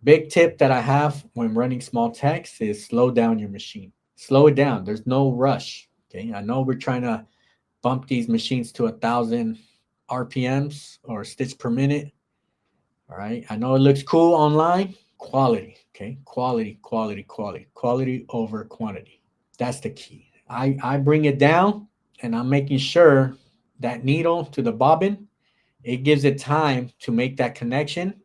Big tip that I have when running small text is slow down your machine. Slow it down. There's no rush. Okay. I know we're trying to bump these machines to 1,000 RPMs or stitch per minute. All right. I know it looks cool online. Quality. Okay. Quality, quality, quality. Quality over quantity. That's the key. I bring it down and I'm making sure that needle to the bobbin, it gives it time to make that connection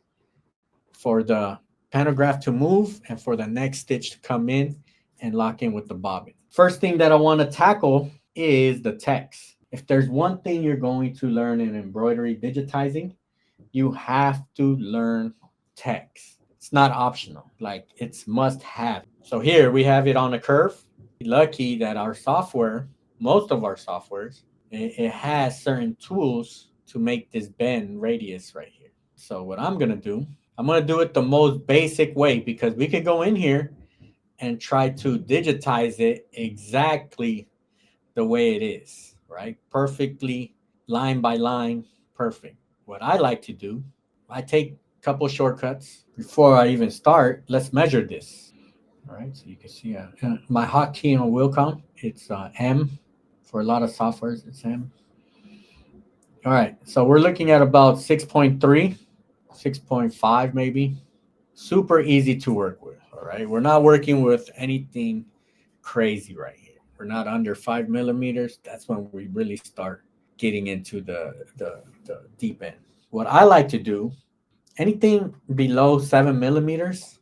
for the pantograph to move and for the next stitch to come in and lock in with the bobbin. First thing that I want to tackle is the text. If there's one thing you're going to learn in embroidery digitizing, you have to learn text. It's not optional, like it's must have. So here we have it on a curve. Lucky that our software, most of our softwares, it has certain tools to make this bend radius right here. So what I'm gonna do, I'm gonna do it the most basic way because we could go in here and try to digitize it exactly the way it is, right? Perfectly line by line, perfect. What I like to do, I take a couple shortcuts before I even start. Let's measure this. All right, so you can see my hotkey on Wilcom, it's M. For a lot of softwares, it's M. All right, so we're looking at about 6.3, 6.5 maybe. Super easy to work with, all right? We're not working with anything crazy right here. We're not under 5 millimeters. That's when we really start getting into the deep end. What I like to do, anything below 7 millimeters,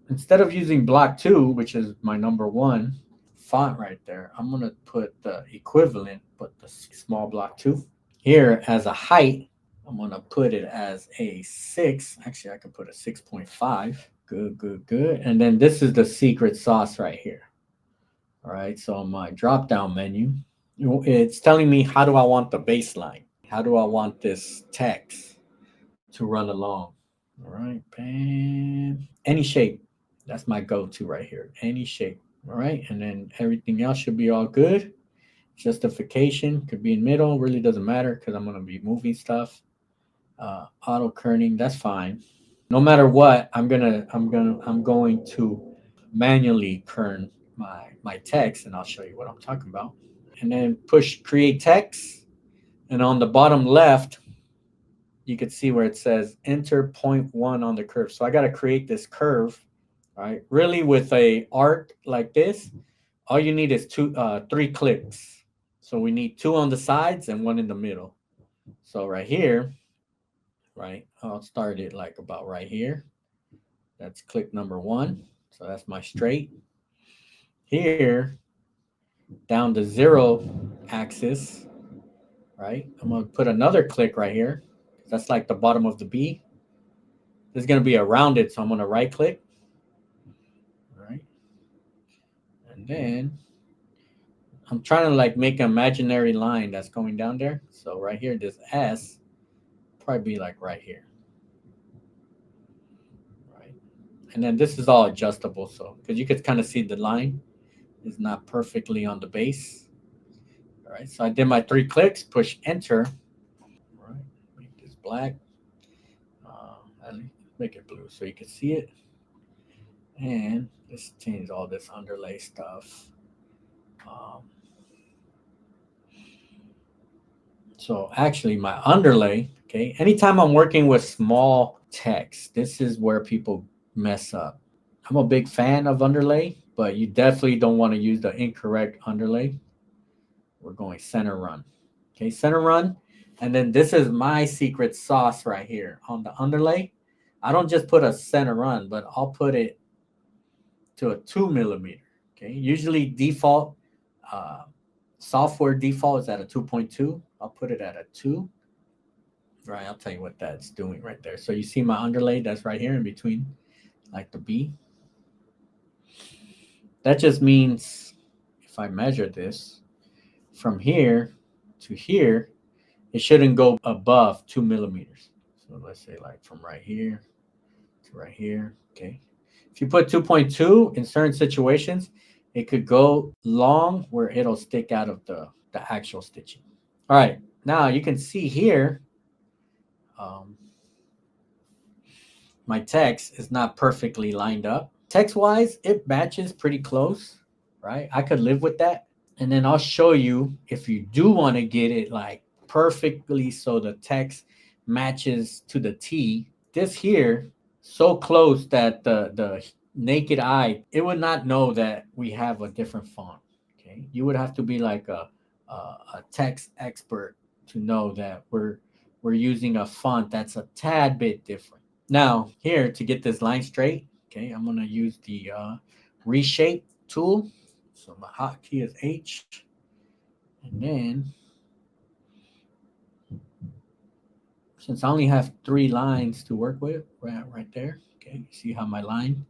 instead of using block 2, which is my number one font right there, I'm going to put the equivalent, but the small block 2. Here as a height, I'm going to put it as a 6. Actually, I can put a 6.5. Good, good, good. And then this is the secret sauce right here. All right, so on my drop down menu, it's telling me how do I want the baseline? How do I want this text to run along? All right, bam. Any shape. That's my go-to right here. Any shape. All right, and then everything else should be all good. Justification could be in middle. Really doesn't matter because I'm gonna be moving stuff. Auto kerning, that's fine. No matter what, I'm going to manually kern my text, and I'll show you what I'm talking about. And then push create text, and on the bottom left, you can see where it says enter point one on the curve. So I got to create this curve, right? Really, with a arc like this, all you need is 3 clicks. So we need 2 on the sides and 1 in the middle. So right here, right, I'll start it like about right here. That's click number 1. So that's my straight. Here, down the 0 axis, right, I'm going to put another click right here. That's like the bottom of the B. This is going to be a rounded, so I'm going to right click. All right. And then I'm trying to like make an imaginary line that's going down there. So right here, this S, probably be like right here. Right. And then this is all adjustable. So, because you could kind of see the line is not perfectly on the base. All right. So I did my 3 clicks, push enter. All right. Make this black. Make it blue so you can see it. And let's change all this underlay stuff. Um, so actually my underlay, okay, anytime I'm working with small text, this is where people mess up. I'm a big fan of underlay, but you definitely don't want to use the incorrect underlay. We're going center run. Okay, center run. And then this is my secret sauce right here on the underlay. I don't just put a center run, but I'll put it to a 2 millimeter. Okay, usually default uh, software default is at a 2.2. I'll put it at a 2. Right, I'll tell you what that's doing right there. So you see my underlay that's right here in between, like the B. That just means if I measure this from here to here, it shouldn't go above 2 millimeters. So let's say like from right here to right here. Okay. If you put 2.2 in certain situations, it could go long where it'll stick out of the actual stitching. All right. Now you can see here, um, my text is not perfectly lined up. Text wise, it matches pretty close, right? I could live with that. And then I'll show you if you do want to get it like perfectly so the text matches to the T. This here, so close that the naked eye, it would not know that we have a different font. Okay, you would have to be like a text expert to know that we're using a font that's a tad bit different. Now here to get this line straight, okay, I'm gonna use the reshape tool. So my hotkey is H, and then since I only have 3 lines to work with, right there. Okay, you see how my line?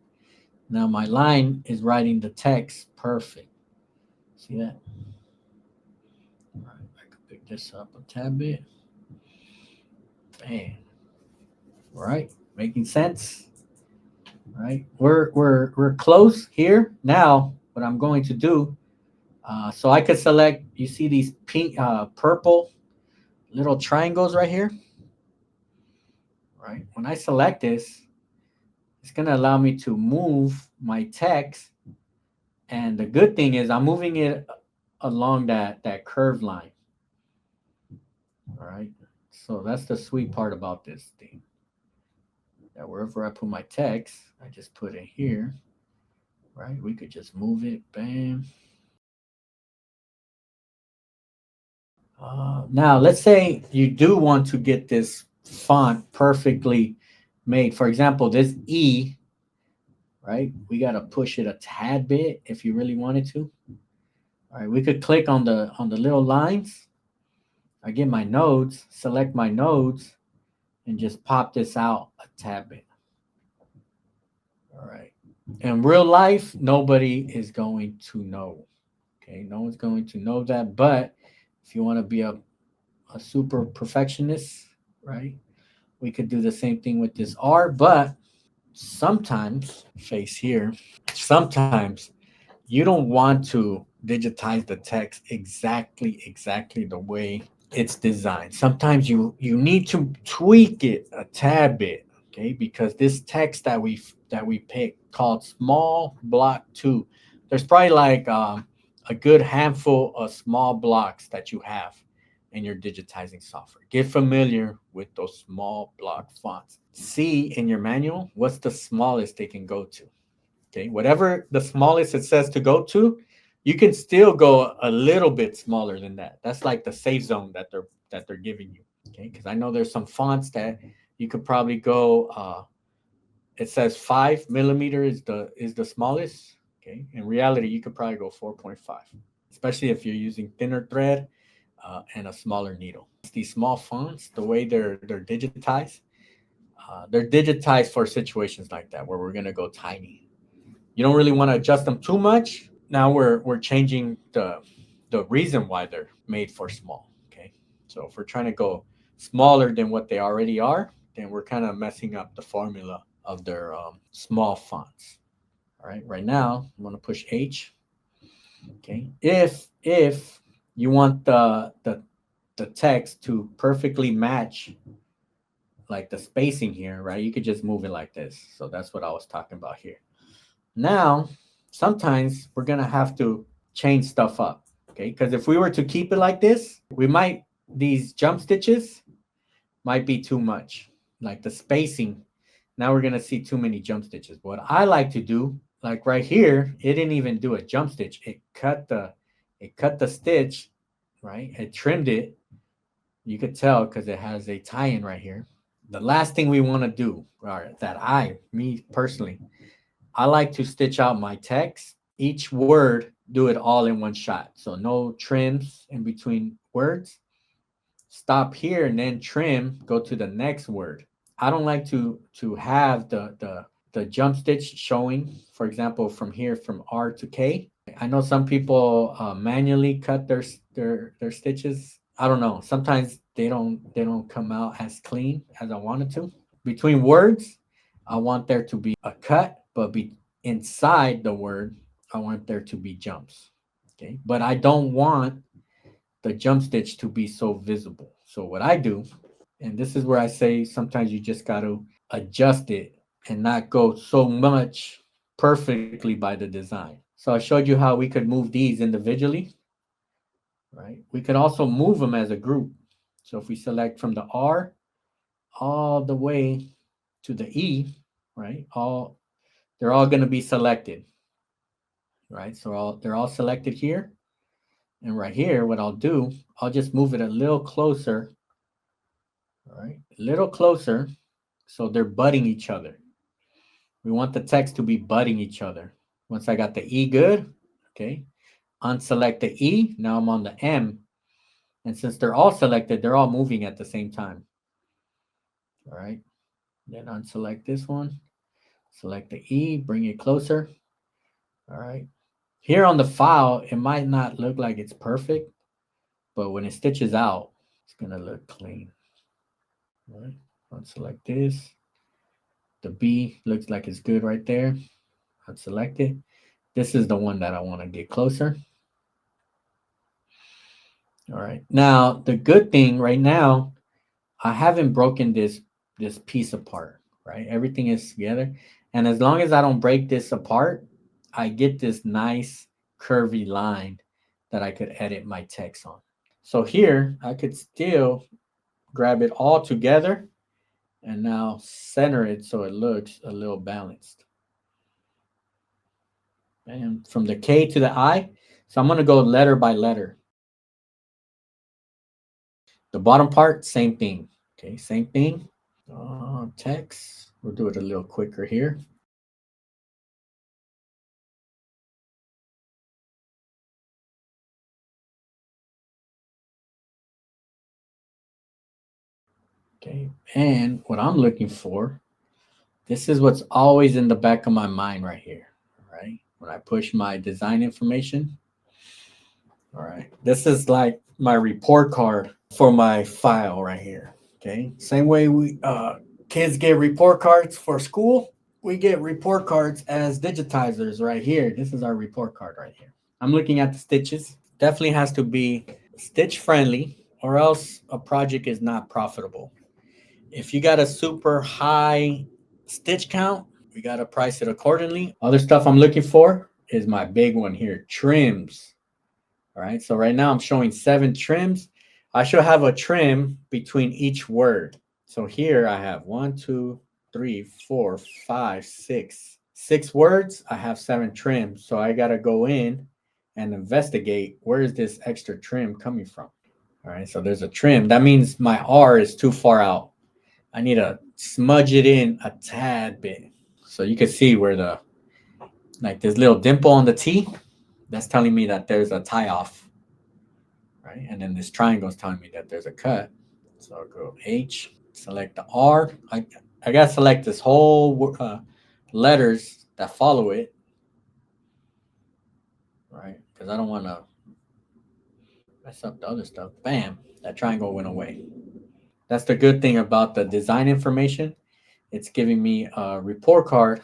Now my line is writing the text perfect. See that? All right, I can pick this up a tad bit. Bam. All right, making sense. All right, we're close here. Now, what I'm going to do, so I could select. You see these pink, purple little triangles right here. Right. When I select this, it's going to allow me to move my text. And the good thing is I'm moving it along that curved line. All right. So that's the sweet part about this thing. That wherever I put my text, I just put it here. Right. We could just move it. Bam. Now, let's say you do want to get this font perfectly made. For example, this E, right? We got to push it a tad bit if you really wanted to. All right, we could click on the little lines. I get my nodes, select my nodes, and just pop this out a tad bit. All right. In real life, nobody is going to know. Okay, no one's going to know that. But if you want to be a super perfectionist, right? We could do the same thing with this R, but sometimes, face here, sometimes you don't want to digitize the text exactly the way it's designed. Sometimes you need to tweak it a tad bit, okay? Because this text that we picked called small block 2, there's probably like a good handful of small blocks that you have in your digitizing software. Get familiar with those small block fonts. See in your manual what's the smallest they can go to. Okay, whatever the smallest it says to go to, you can still go a little bit smaller than that. That's like the safe zone that they're giving you. Okay, because I know there's some fonts that you could probably go. It says 5 millimeter is the smallest. Okay, in reality, you could probably go 4.5, especially if you're using thinner thread and a smaller needle. These small fonts, the way they're digitized for situations like that where we're gonna go tiny. You don't really want to adjust them too much. Now we're changing the reason why they're made for small. Okay, so if we're trying to go smaller than what they already are, then we're kind of messing up the formula of their small fonts. All right, right now I'm going to push H. Okay, if you want the text to perfectly match like the spacing here, right? You could just move it like this. So that's what I was talking about here. Now, sometimes we're going to have to change stuff up, okay? Because if we were to keep it like this, these jump stitches might be too much. Like the spacing, now we're going to see too many jump stitches. What I like to do, like right here, it didn't even do a jump stitch. It cut the stitch, right? It trimmed it. You could tell because it has a tie-in right here. The last thing we want to do, or that me personally, I like to stitch out my text. Each word, do it all in one shot. So no trims in between words. Stop here and then trim, go to the next word. I don't like to have the jump stitch showing, for example, from here from R to K. I know some people manually cut their stitches. I don't know. Sometimes they don't come out as clean as I wanted to. Between words, I want there to be a cut, but inside the word, I want there to be jumps. Okay, but I don't want the jump stitch to be so visible. So what I do, and this is where I say sometimes you just got to adjust it and not go so much perfectly by the design. So I showed you how we could move these individually, right? We could also move them as a group. So if we select from the R all the way to the E, right? They're all going to be selected, right? So they're all selected here. And right here, what I'll do, I'll just move it a little closer, all right? A little closer, so they're butting each other. We want the text to be butting each other. Once I got the E good, okay, unselect the E. Now I'm on the M. And since they're all selected, they're all moving at the same time. All right. Then unselect this one. Select the E, bring it closer. All right. Here on the file, it might not look like it's perfect, but when it stitches out, it's going to look clean. All right. Unselect this. The B looks like it's good right there. Unselect it. This is the one that I want to get closer. All right. Now, the good thing right now, I haven't broken this piece apart, right? Everything is together. And as long as I don't break this apart, I get this nice curvy line that I could edit my text on. So here, I could still grab it all together and now center it so it looks a little balanced. And from the K to the I, so I'm going to go letter by letter. The bottom part, same thing. Okay, same thing. Text. We'll do it a little quicker here. Okay, and what I'm looking for, this is what's always in the back of my mind right here, right? When I push my design information. All right, this is like my report card for my file right here. Okay, same way we kids get report cards for school, we get report cards as digitizers right here. This is our report card right here. I'm looking at the stitches. Definitely has to be stitch friendly, or else a project is not profitable. If you got a super high stitch count, we got to price it accordingly. Other stuff I'm looking for is my big one here, trims. All right, so right now I'm showing 7 trims. I should have a trim between each word. So here I have 1, 2, 3, 4, 5, 6. 6 words, I have 7 trims. So I got to go in and investigate where is this extra trim coming from. All right, so there's a trim. That means my R is too far out. I need to smudge it in a tad bit. So you can see where like this little dimple on the T, that's telling me that there's a tie off, right? And then this triangle is telling me that there's a cut. So I'll go H, select the R. I got to select this whole letters that follow it, right? Because I don't want to mess up the other stuff. Bam, that triangle went away. That's the good thing about the design information. It's giving me a report card